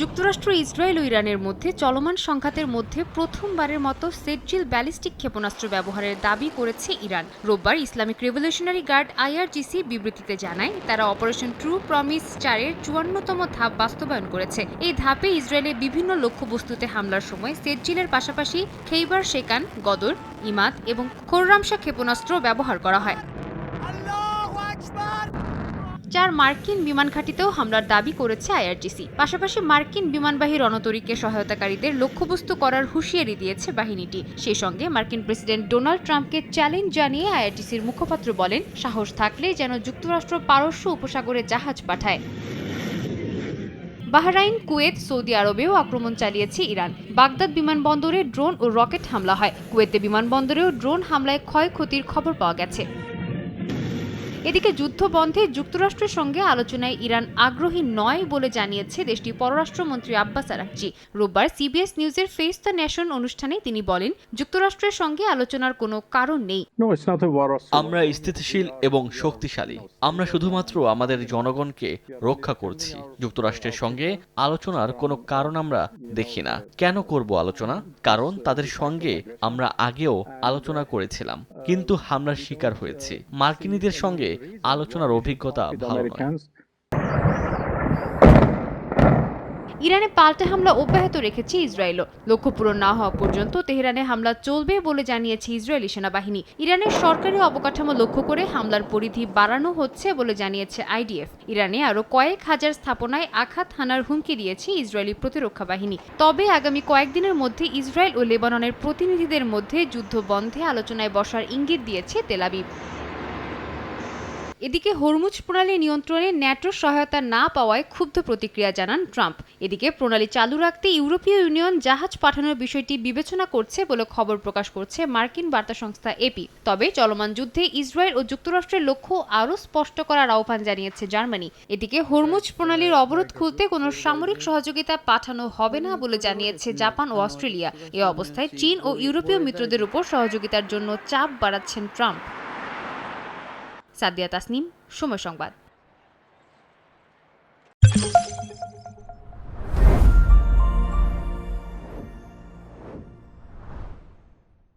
যুক্তরাষ্ট্র, ইসরায়েল ও ইরানের মধ্যে চলমান সংঘাতের মধ্যে প্রথমবারের মতো সেটজিল ব্যালিস্টিক ক্ষেপণাস্ত্র ব্যবহারের দাবি করেছে ইরান। রোববার ইসলামিক রেভলিউশনারি গার্ড আইআরজিসি বিবৃতিতে জানায়, তারা অপারেশন ট্রু প্রমিস 4-এর 54তম ধাপ বাস্তবায়ন করেছে। এই ধাপে ইসরায়েলের বিভিন্ন লক্ষ্যবস্তুতে হামলার সময় সেটজিলের পাশাপাশি খেইবার শেকান, গদর, ইমাদ এবং খোররামশা ক্ষেপণাস্ত্র ব্যবহার করা হয়। 4 মার্কিন বিমান ঘাঁটিতেও হামলার দাবি করেছে আইআরজিসি। পাশাপাশি মার্কিন বিমানবাহী রণতরীকে সহায়তাকারীদের লক্ষ্যবস্তু করার হুঁশিয়ারি দিয়েছে বাহিনীটি। সেই সঙ্গে মার্কিন প্রেসিডেন্ট ডোনাল্ড ট্রাম্পকে চ্যালেঞ্জ জানিয়ে আইআরজিসির মুখপাত্র বলেন, সাহস থাকলে যেন যুক্তরাষ্ট্র পারস্য উপসাগরে জাহাজ পাঠায়। বাহরাইন, কুয়েত, সৌদি আরবেও আক্রমণ চালিয়েছে ইরান। বাগদাদ বিমানবন্দরে ড্রোন ও রকেট হামলা হয়। কুয়েতে বিমানবন্দরেও ড্রোন হামলায় ক্ষয়ক্ষতির খবর পাওয়া গেছে। এদিকে যুদ্ধ বন্ধে যুক্তরাষ্ট্রের সঙ্গে আলোচনায় ইরান আগ্রহী নয় বলে জানিয়েছে দেশটির পররাষ্ট্রমন্ত্রী আব্বাস আরাকচি। রোববার সিবিএস নিউজের ফেস দ্য নেশন অনুষ্ঠানে তিনি বলেন, যুক্তরাষ্ট্রের সঙ্গে আলোচনার কোনো কারণ নেই। আমরা স্থিতিশীল এবং শক্তিশালী। আমরা শুধুমাত্র আমাদের জনগণকে রক্ষা করছি। যুক্তরাষ্ট্রের সঙ্গে আলোচনার কোনো কারণ আমরা দেখি না। কেন করব আলোচনা? কারণ তাদের সঙ্গে আমরা আগেও আলোচনা করেছিলাম, কিন্তু হামলার শিকার হয়েছি। মার্কিনীদের সঙ্গে আলোচনার অভিজ্ঞতা ভালো নয়। ইরানে পাল্টা হামলা অব্যাহত রেখেছে ইসরায়েলও। লক্ষ্য পূরণ না হওয়া পর্যন্ত তেহরানে হামলা চলবে বলে জানিয়েছে ইসরায়েলি সেনাবাহিনী। ইরানের সরকারি অবকাঠামো লক্ষ্য করে হামলার পরিধি বাড়ানো হচ্ছে বলে জানিয়েছে আইডিএফ। ইরানে আরও কয়েক হাজার স্থাপনায় আঘাত হানার হুমকি দিয়েছে ইসরায়েলি প্রতিরক্ষা বাহিনী। তবে আগামী কয়েকদিনের মধ্যে ইসরায়েল ও লেবাননের প্রতিনিধিদের মধ্যে যুদ্ধ বন্ধে আলোচনায় বসার ইঙ্গিত দিয়েছে তেল আবিব। এদিকে হরমুজ প্রণালী নিয়ন্ত্রণে ন্যাটোর সহায়তা না পাওয়ায় ক্ষুব্ধ প্রতিক্রিয়া জানান ট্রাম্প। এদিকে প্রণালী চালু রাখতে ইউরোপীয় ইউনিয়ন জাহাজ পাঠানোর বিষয়টি বিবেচনা করছে বলে খবর প্রকাশ করছে মার্কিন বার্তা সংস্থা এপি। তবে চলমান যুদ্ধে ইসরায়েল ও যুক্তরাষ্ট্রের লক্ষ্য আরও স্পষ্ট করার আহ্বান জানিয়েছে জার্মানি। এদিকে হরমুজ প্রণালীর অবরোধ খুলতে কোনো সামরিক সহযোগিতা পাঠানো হবে না বলে জানিয়েছে জাপান ও অস্ট্রেলিয়া। এ অবস্থায় চীন ও ইউরোপীয় মিত্রদের উপর সহযোগিতার জন্য চাপ বাড়াচ্ছেন ট্রাম্প। সাদিয়া তাসনিম, সময় সংবাদ।